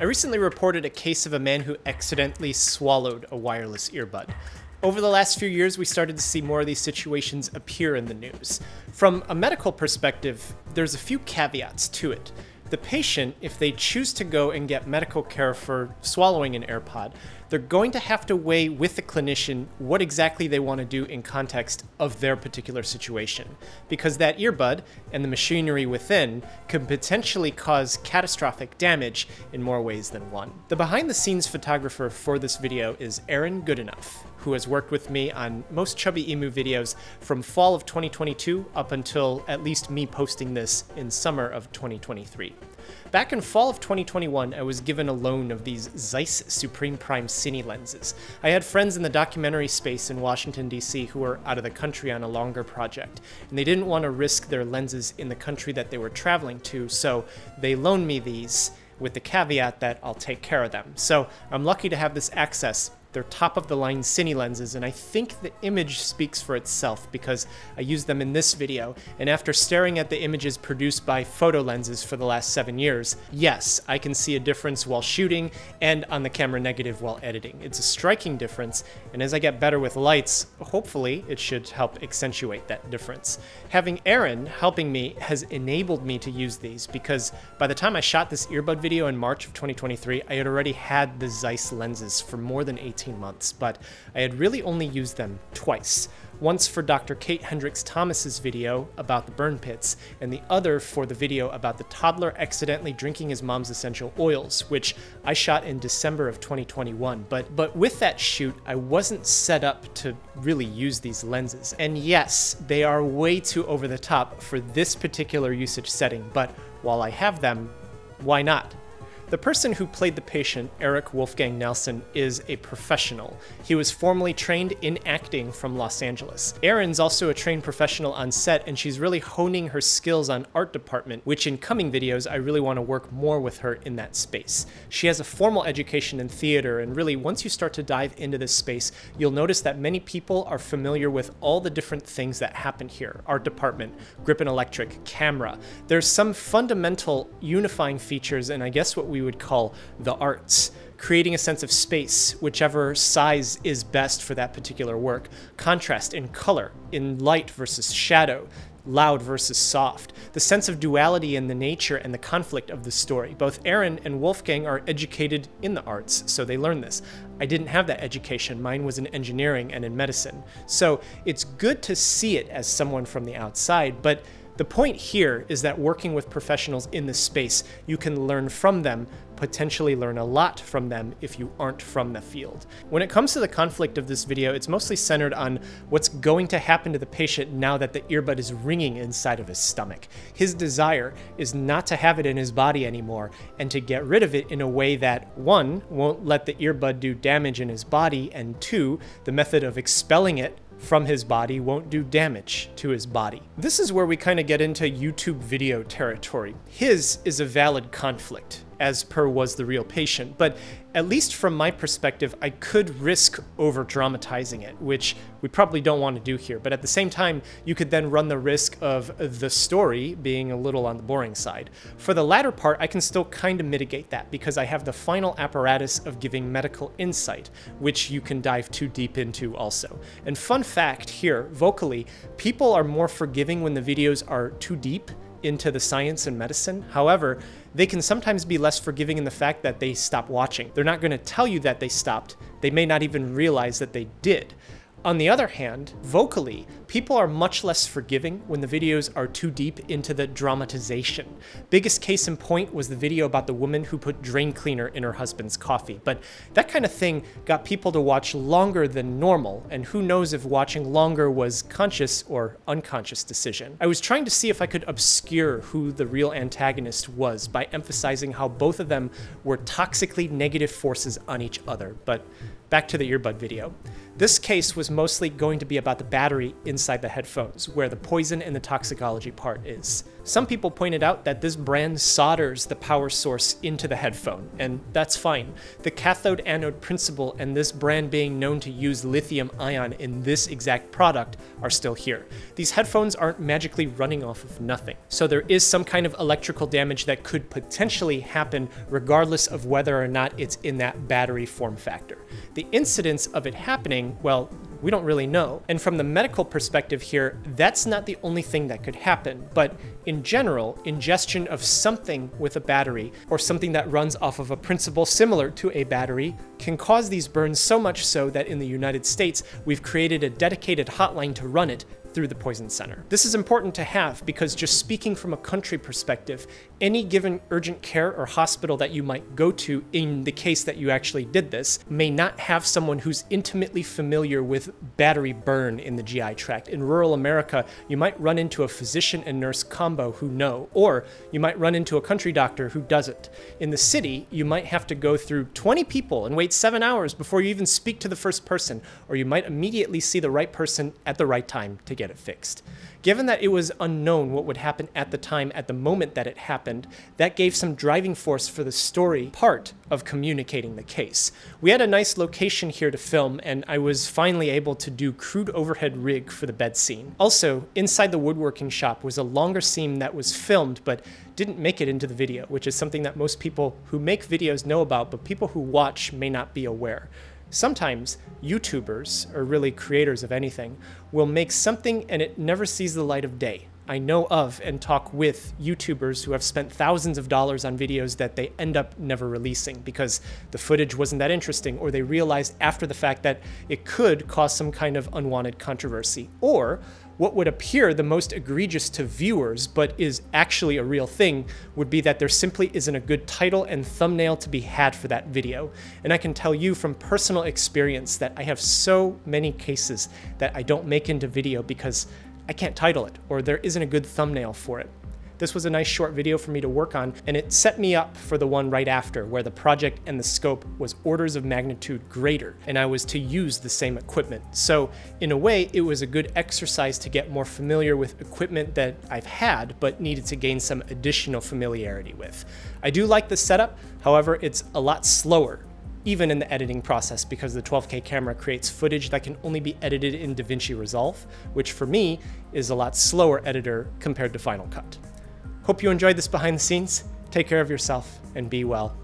I recently reported a case of a man who accidentally swallowed a wireless earbud. Over the last few years, we started to see more of these situations appear in the news. From a medical perspective, there's a few caveats to it. The patient, if they choose to go and get medical care for swallowing an Airpod, they're going to have to weigh with the clinician what exactly they want to do in context of their particular situation, because that earbud and the machinery within can potentially cause catastrophic damage in more ways than one. The behind-the-scenes photographer for this video is Erin Goodenough, who has worked with me on most Chubby Emu videos from fall of 2022 up until at least me posting this in summer of 2023. Back in fall of 2021, I was given a loan of these Zeiss Supreme Prime Cine lenses. I had friends in the documentary space in Washington, D.C. who were out of the country on a longer project, and they didn't want to risk their lenses in the country that they were traveling to, so they loaned me these with the caveat that I'll take care of them. So I'm lucky to have this access. They're top-of-the-line Cine lenses, and I think the image speaks for itself because I used them in this video, and after staring at the images produced by photo lenses for the last 7 years, yes, I can see a difference while shooting and on the camera negative while editing. It's a striking difference, and as I get better with lights, hopefully it should help accentuate that difference. Having Erin helping me has enabled me to use these because by the time I shot this earbud video in March of 2023, I had already had the Zeiss lenses for more than 18 months, but I had really only used them twice. Once for Dr. Kate Hendricks Thomas's video about the burn pits, and the other for the video about the toddler accidentally drinking his mom's essential oils, which I shot in December of 2021. But with that shoot, I wasn't set up to really use these lenses. And yes, they are way too over the top for this particular usage setting, but while I have them, why not? The person who played the patient, Eric Wolfgang Nelson, is a professional. He was formally trained in acting from Los Angeles. Erin's also a trained professional on set, and she's really honing her skills on art department, which in coming videos, I really want to work more with her in that space. She has a formal education in theater, and really, once you start to dive into this space, you'll notice that many people are familiar with all the different things that happen here. Art department, grip and electric, camera. There's some fundamental unifying features, and I guess what we would call the arts, creating a sense of space, whichever size is best for that particular work, contrast in color, in light versus shadow, loud versus soft, the sense of duality in the nature and the conflict of the story. Both Erin and Wolfgang are educated in the arts, so they learn this. I didn't have that education. Mine was in engineering and in medicine. So it's good to see it as someone from the outside, but the point here is that working with professionals in this space, you can learn from them, potentially learn a lot from them if you aren't from the field. When it comes to the conflict of this video, it's mostly centered on what's going to happen to the patient now that the earbud is ringing inside of his stomach. His desire is not to have it in his body anymore and to get rid of it in a way that, one, won't let the earbud do damage in his body, and two, the method of expelling it from his body won't do damage to his body. This is where we kind of get into YouTube video territory. His is a valid conflict, as per was the real patient, but at least from my perspective, I could risk over-dramatizing it, which we probably don't want to do here, but at the same time, you could then run the risk of the story being a little on the boring side. For the latter part, I can still kind of mitigate that because I have the final apparatus of giving medical insight, which you can dive too deep into also. And fun fact here, vocally, people are more forgiving when the videos are too deep into the science and medicine. However, they can sometimes be less forgiving in the fact that they stop watching. They're not going to tell you that they stopped. They may not even realize that they did. On the other hand, vocally, people are much less forgiving when the videos are too deep into the dramatization. Biggest case in point was the video about the woman who put drain cleaner in her husband's coffee, but that kind of thing got people to watch longer than normal, and who knows if watching longer was conscious or unconscious decision. I was trying to see if I could obscure who the real antagonist was by emphasizing how both of them were toxically negative forces on each other, but back to the earbud video. This case was mostly going to be about the battery inside the headphones, where the poison and the toxicology part is. Some people pointed out that this brand solders the power source into the headphone, and that's fine. The cathode-anode principle and this brand being known to use lithium ion in this exact product are still here. These headphones aren't magically running off of nothing, so there is some kind of electrical damage that could potentially happen regardless of whether or not it's in that battery form factor. The incidence of it happening, well, we don't really know. And from the medical perspective here, that's not the only thing that could happen, but in general, ingestion of something with a battery or something that runs off of a principle similar to a battery can cause these burns, so much so that in the United States, we've created a dedicated hotline to run it through the Poison Center. This is important to have because, just speaking from a country perspective, any given urgent care or hospital that you might go to in the case that you actually did this may not have someone who's intimately familiar with battery burn in the GI tract. In rural America, you might run into a physician and nurse combo who know, or you might run into a country doctor who doesn't. In the city, you might have to go through 20 people and wait 7 hours before you even speak to the first person, or you might immediately see the right person at the right time to get it fixed. Given that it was unknown what would happen at the time, at the moment that it happened, that gave some driving force for the story part of communicating the case. We had a nice location here to film, and I was finally able to do crude overhead rig for the bed scene. Also, inside the woodworking shop was a longer scene that was filmed but didn't make it into the video, which is something that most people who make videos know about, but people who watch may not be aware. Sometimes YouTubers, or really creators of anything, will make something and it never sees the light of day. I know of and talk with YouTubers who have spent thousands of dollars on videos that they end up never releasing because the footage wasn't that interesting, or they realized after the fact that it could cause some kind of unwanted controversy. Or what would appear the most egregious to viewers, but is actually a real thing, would be that there simply isn't a good title and thumbnail to be had for that video. And I can tell you from personal experience that I have so many cases that I don't make into video because I can't title it, or there isn't a good thumbnail for it. This was a nice short video for me to work on, and it set me up for the one right after, where the project and the scope was orders of magnitude greater, and I was to use the same equipment. So in a way, it was a good exercise to get more familiar with equipment that I've had, but needed to gain some additional familiarity with. I do like the setup, however, it's a lot slower, even in the editing process, because the 12K camera creates footage that can only be edited in DaVinci Resolve, which for me is a lot slower editor compared to Final Cut. Hope you enjoyed this behind the scenes. Take care of yourself and be well.